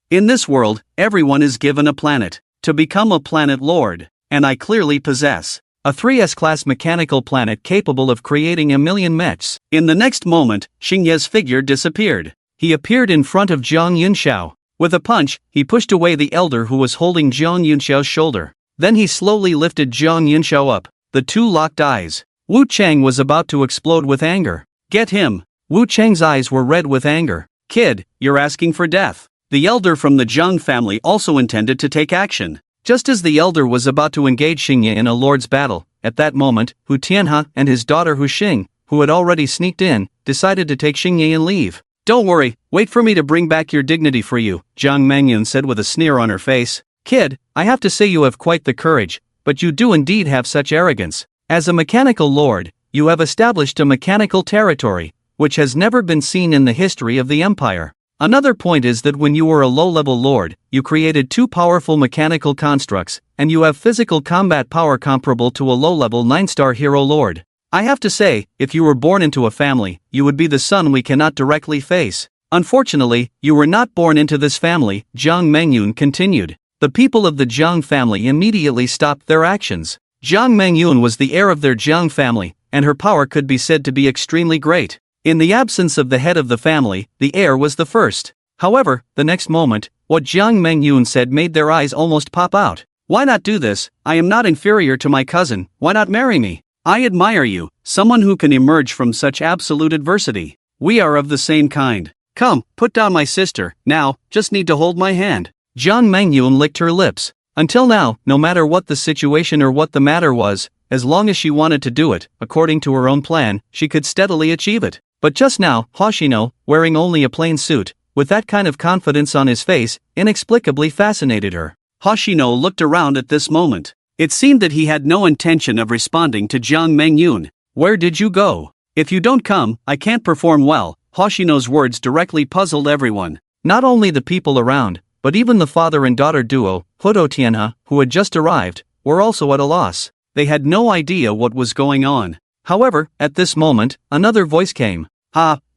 In this world, everyone is given a planet to become a planet lord, and I clearly possess a 3S class mechanical planet capable of creating 1,000,000 mechs. In the next moment, Xingye's figure disappeared. He appeared in front of Zhang Yunxiao. With a punch, he pushed away the elder who was holding Zhang Yunxiao's shoulder. Then he slowly lifted Zhang Yunxiao up. The two locked eyes. Wu Cheng was about to explode with anger. Get him! Wu Cheng's eyes were red with anger. Kid, you're asking for death. The elder from the Zhang family also intended to take action. Just as the elder was about to engage Xingye in a lord's battle, at that moment, Hu Tianhe and his daughter Hu Xing, who had already sneaked in, decided to take Xingye and leave. Don't worry, wait for me to bring back your dignity for you, Zhang Mengyun said with a sneer on her face. Kid, I have to say you have quite the courage, but you do indeed have such arrogance. As a mechanical lord, you have established a mechanical territory, which has never been seen in the history of the empire. Another point is that when you were a low-level lord, you created two powerful mechanical constructs, and you have physical combat power comparable to a low-level 9-star hero lord. I have to say, if you were born into a family, you would be the son we cannot directly face. Unfortunately, you were not born into this family, Zhang Mengyun continued. The people of the Zhang family immediately stopped their actions. Zhang Mengyun was the heir of their Zhang family, and her power could be said to be extremely great. In the absence of the head of the family, the heir was the first. However, the next moment, what Zhang Mengyun said made their eyes almost pop out. Why not do this? I am not inferior to my cousin, why not marry me? I admire you, someone who can emerge from such absolute adversity. We are of the same kind. Come, put down my sister, now, just need to hold my hand. Zhang Mengyun licked her lips. Until now, no matter what the situation or what the matter was, as long as she wanted to do it, according to her own plan, she could steadily achieve it. But just now, Hoshino, wearing only a plain suit, with that kind of confidence on his face, inexplicably fascinated her. Hoshino looked around at this moment. It seemed that he had no intention of responding to Zhang Mengyun. Where did you go? If you don't come, I can't perform well. Hoshino's words directly puzzled everyone. Not only the people around, but even the father and daughter duo, Hudo Tianhe, who had just arrived, were also at a loss. They had no idea what was going on. However, at this moment, another voice came.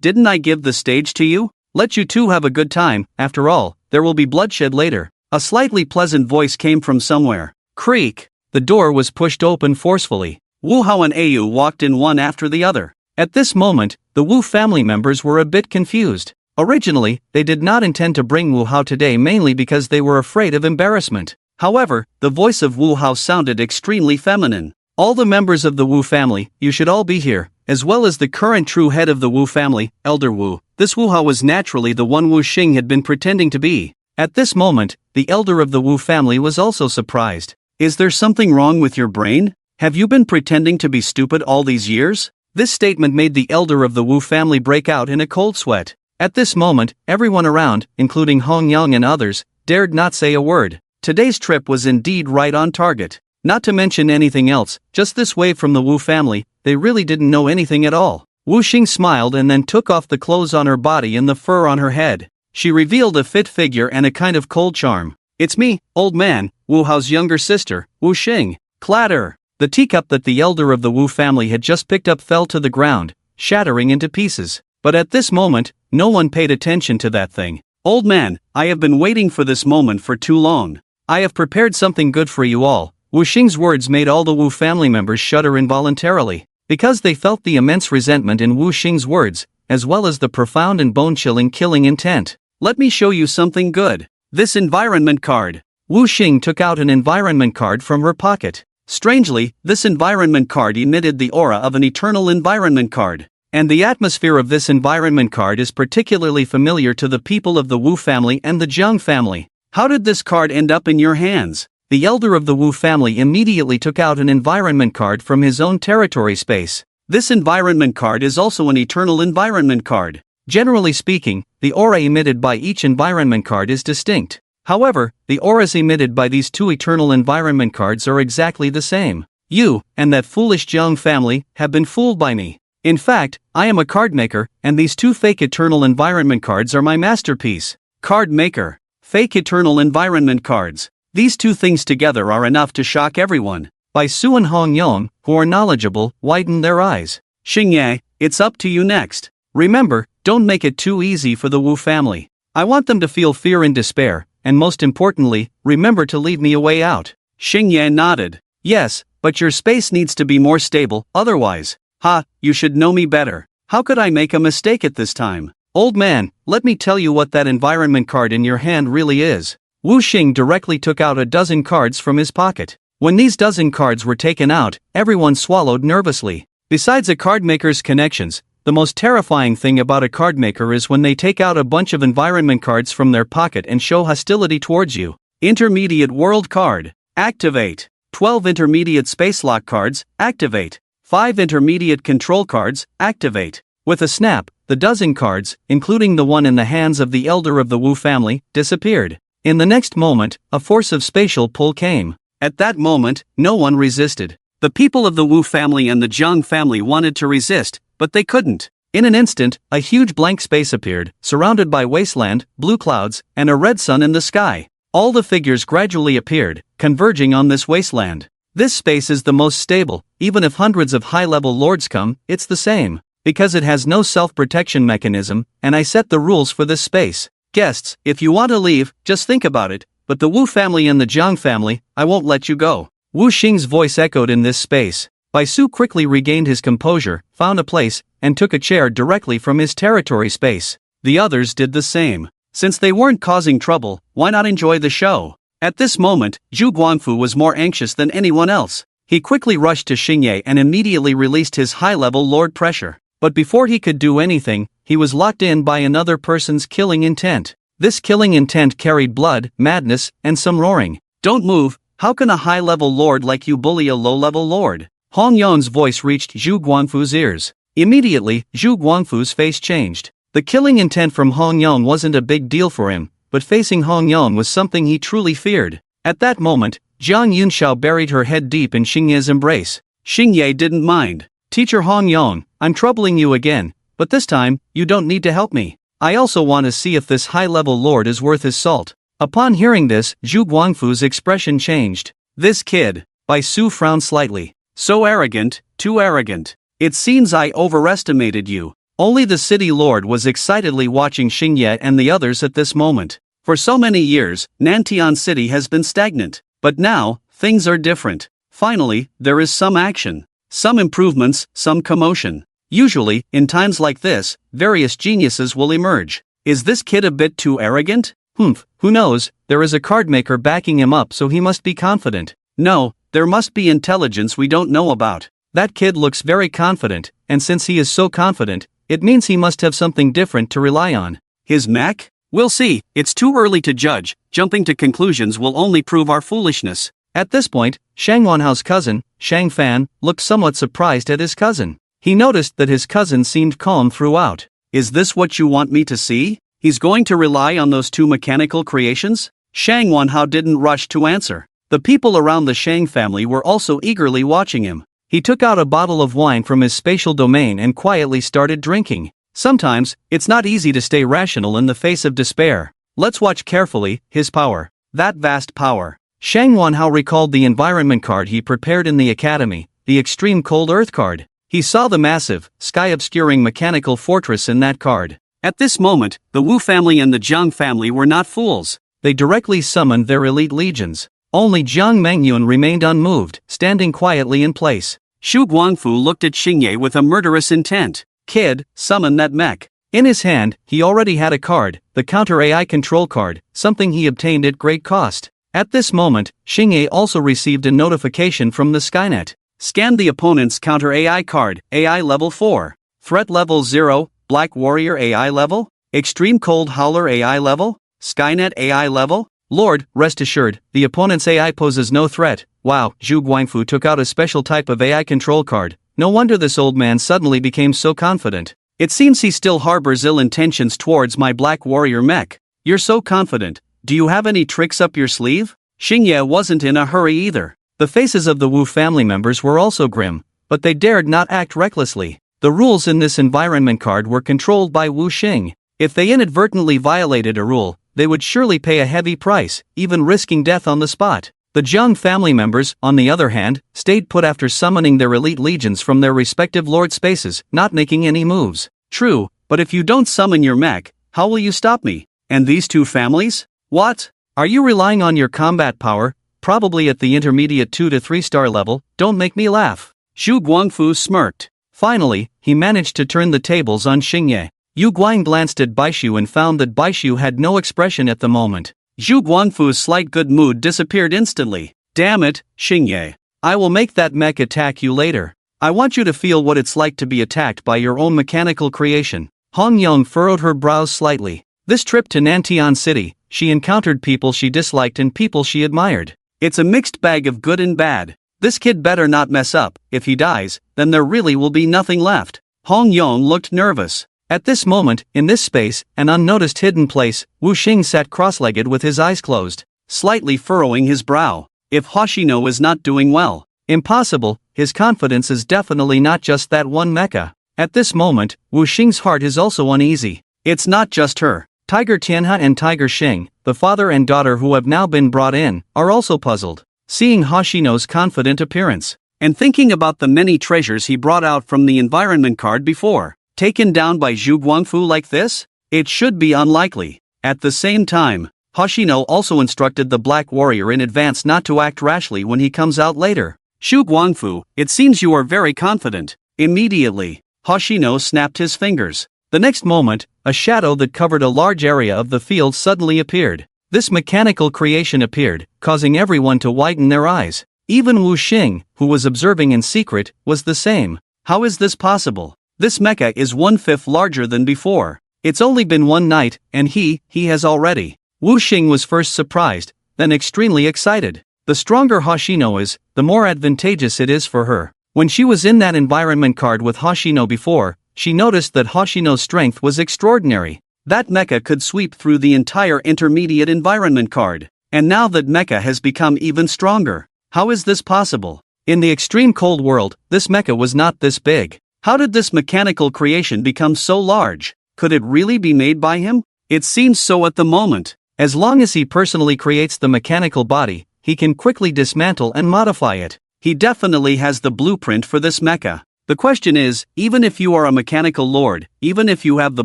Didn't I give the stage to you? Let you two have a good time, after all, there will be bloodshed later. A slightly pleasant voice came from somewhere. Creak! The door was pushed open forcefully. Wu Hao and Ayu walked in one after the other. At this moment, the Wu family members were a bit confused. Originally, they did not intend to bring Wu Hao today mainly because they were afraid of embarrassment. However, the voice of Wu Hao sounded extremely feminine. All the members of the Wu family, you should all be here, as well as the current true head of the Wu family, Elder Wu. This Wu Hao was naturally the one Wu Xing had been pretending to be. At this moment, the elder of the Wu family was also surprised. Is there something wrong with your brain? Have you been pretending to be stupid all these years? This statement made the elder of the Wu family break out in a cold sweat. At this moment, everyone around, including Hong Yang and others, dared not say a word. Today's trip was indeed right on target. Not to mention anything else, just this wave from the Wu family, they really didn't know anything at all. Wu Xing smiled and then took off the clothes on her body and the fur on her head. She revealed a fit figure and a kind of cold charm. It's me, old man, Wu Hao's younger sister, Wu Xing. Clatter! The teacup that the elder of the Wu family had just picked up fell to the ground, shattering into pieces. But at this moment, no one paid attention to that thing. Old man, I have been waiting for this moment for too long. I have prepared something good for you all. Wu Xing's words made all the Wu family members shudder involuntarily, because they felt the immense resentment in Wu Xing's words, as well as the profound and bone-chilling killing intent. Let me show you something good. This environment card. Wu Xing took out an environment card from her pocket. Strangely, this environment card emitted the aura of an eternal environment card. And the atmosphere of this environment card is particularly familiar to the people of the Wu family and the Zhang family. How did this card end up in your hands? The elder of the Wu family immediately took out an environment card from his own territory space. This environment card is also an eternal environment card. Generally speaking, the aura emitted by each environment card is distinct. However, the auras emitted by these two eternal environment cards are exactly the same. You, and that foolish Zhang family, have been fooled by me. In fact, I am a card maker, and these two fake eternal environment cards are my masterpiece. Card maker. Fake eternal environment cards. These two things together are enough to shock everyone. Bai Su and Hong Yang, who are knowledgeable, widened their eyes. Xingye, it's up to you next. Remember, don't make it too easy for the Wu family. I want them to feel fear and despair, and most importantly, remember to leave me a way out. Xingye nodded. Yes, but your space needs to be more stable, otherwise. Ha, you should know me better. How could I make a mistake at this time? Old man, let me tell you what that environment card in your hand really is. Wu Xing directly took out a dozen cards from his pocket. When these dozen cards were taken out, everyone swallowed nervously. Besides a card maker's connections, the most terrifying thing about a card maker is when they take out a bunch of environment cards from their pocket and show hostility towards you. Intermediate World Card. Activate. 12 Intermediate Space Lock cards. Activate. 5 Intermediate Control cards. Activate. With a snap, the dozen cards, including the one in the hands of the elder of the Wu family, disappeared. In the next moment, a force of spatial pull came. At that moment, no one resisted. The people of the Wu family and the Jiang family wanted to resist, but they couldn't. In an instant, a huge blank space appeared, surrounded by wasteland, blue clouds, and a red sun in the sky. All the figures gradually appeared, converging on this wasteland. This space is the most stable. Even if hundreds of high-level lords come, it's the same. Because it has no self-protection mechanism, and I set the rules for this space. Guests, if you want to leave, just think about it, but the Wu family and the Jiang family, I won't let you go. Wu Xing's voice echoed in this space. Bai Su quickly regained his composure, found a place, and took a chair directly from his territory space. The others did the same. Since they weren't causing trouble, why not enjoy the show? At this moment, Zhu Guangfu was more anxious than anyone else. He quickly rushed to Xingye and immediately released his high-level lord pressure. But before he could do anything, he was locked in by another person's killing intent. This killing intent carried blood, madness, and some roaring. Don't move, how can a high-level lord like you bully a low-level lord? Hong Yon's voice reached Zhu Guangfu's ears. Immediately, Zhu Guangfu's face changed. The killing intent from Hong Yon wasn't a big deal for him, but facing Hong Yon was something he truly feared. At that moment, Jiang Yunxiao buried her head deep in Xingye's embrace. Xingye didn't mind. Teacher Hong Yon, I'm troubling you again, but this time, you don't need to help me. I also want to see if this high-level lord is worth his salt. Upon hearing this, Zhu Guangfu's expression changed. This kid. Bai Su frowned slightly. So arrogant, too arrogant. It seems I overestimated you. Only the city lord was excitedly watching Xingye and the others at this moment. For so many years, Nantian City has been stagnant. But now, things are different. Finally, there is some action. Some improvements, some commotion. Usually, in times like this, various geniuses will emerge. Is this kid a bit too arrogant? Who knows, there is a card maker backing him up, so he must be confident. No, there must be intelligence we don't know about. That kid looks very confident, and since he is so confident, it means he must have something different to rely on. His mech? We'll see, it's too early to judge. Jumping to conclusions will only prove our foolishness. At this point, Shang Wanhao's cousin, Shang Fan, looked somewhat surprised at his cousin. He noticed that his cousin seemed calm throughout. Is this what you want me to see? He's going to rely on those two mechanical creations? Shang Wanhao didn't rush to answer. The people around the Shang family were also eagerly watching him. He took out a bottle of wine from his spatial domain and quietly started drinking. Sometimes, it's not easy to stay rational in the face of despair. Let's watch carefully, his power. That vast power. Shang Wanhao recalled the environment card he prepared in the academy, the extreme cold earth card. He saw the massive, sky-obscuring mechanical fortress in that card. At this moment, the Wu family and the Jiang family were not fools. They directly summoned their elite legions. Only Jiang Mengyun remained unmoved, standing quietly in place. Xu Guangfu looked at Xingye with a murderous intent. Kid, summon that mech. In his hand, he already had a card, the Counter AI Control card, something he obtained at great cost. At this moment, Xingye also received a notification from the Skynet. Scan the opponent's Counter AI card, AI level 4. Threat level 0, Black Warrior AI level? Extreme Cold Howler AI level? Skynet AI level? Lord, rest assured, the opponent's AI poses no threat. Wow, Zhu Guangfu took out a special type of AI control card. No wonder this old man suddenly became so confident. It seems he still harbors ill intentions towards my Black Warrior mech. You're so confident. Do you have any tricks up your sleeve? Xingye wasn't in a hurry either. The faces of the Wu family members were also grim, but they dared not act recklessly. The rules in this environment card were controlled by Wu Xing. If they inadvertently violated a rule, they would surely pay a heavy price, even risking death on the spot. The Jiang family members, on the other hand, stayed put after summoning their elite legions from their respective lord spaces, not making any moves. True, but if you don't summon your mech, how will you stop me? And these two families? What? Are you relying on your combat power, probably at the intermediate 2 to 3 star level? Don't make me laugh. Zhu Guangfu smirked. Finally, he managed to turn the tables on Xingye. Yu Guang glanced at Baishu and found that Baishu had no expression at the moment. Zhu Guangfu's slight good mood disappeared instantly. Damn it, Xingye. I will make that mech attack you later. I want you to feel what it's like to be attacked by your own mechanical creation. Hong Yong furrowed her brows slightly. This trip to Nantian City, she encountered people she disliked and people she admired. It's a mixed bag of good and bad. This kid better not mess up. If he dies, then there really will be nothing left. Hong Yong looked nervous. At this moment, in this space, an unnoticed hidden place, Wu Xing sat cross-legged with his eyes closed, slightly furrowing his brow. If Hoshino is not doing well, impossible, his confidence is definitely not just that one mecha. At this moment, Wu Xing's heart is also uneasy. It's not just her. Tiger Tianhe and Tiger Xing, the father and daughter who have now been brought in, are also puzzled. Seeing Hoshino's confident appearance, and thinking about the many treasures he brought out from the environment card before, taken down by Zhu Guangfu like this? It should be unlikely. At the same time, Hoshino also instructed the Black Warrior in advance not to act rashly when he comes out later. Zhu Guangfu, it seems you are very confident. Immediately, Hoshino snapped his fingers. The next moment, a shadow that covered a large area of the field suddenly appeared. This mechanical creation appeared, causing everyone to widen their eyes. Even Wu Xing, who was observing in secret, was the same. How is this possible? This mecha is 1/5 larger than before. It's only been one night, and he has already. Wu Xing was first surprised, then extremely excited. The stronger Hoshino is, the more advantageous it is for her. When she was in that environment card with Hoshino before, she noticed that Hoshino's strength was extraordinary. That mecha could sweep through the entire intermediate environment card. And now that mecha has become even stronger. How is this possible? In the extreme cold world, this mecha was not this big. How did this mechanical creation become so large? Could it really be made by him? It seems so at the moment. As long as he personally creates the mechanical body, he can quickly dismantle and modify it. He definitely has the blueprint for this mecha. The question is, even if you are a mechanical lord, even if you have the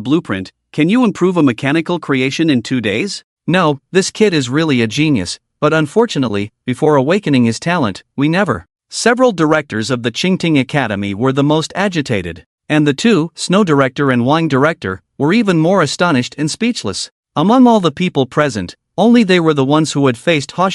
blueprint, can you improve a mechanical creation in 2 days? No, this kid is really a genius, but unfortunately, before awakening his talent, we never. Several directors of the Qingting Academy were the most agitated, and the two, Snow Director and Wang Director, were even more astonished and speechless. Among all the people present, only they were the ones who had faced Hoshi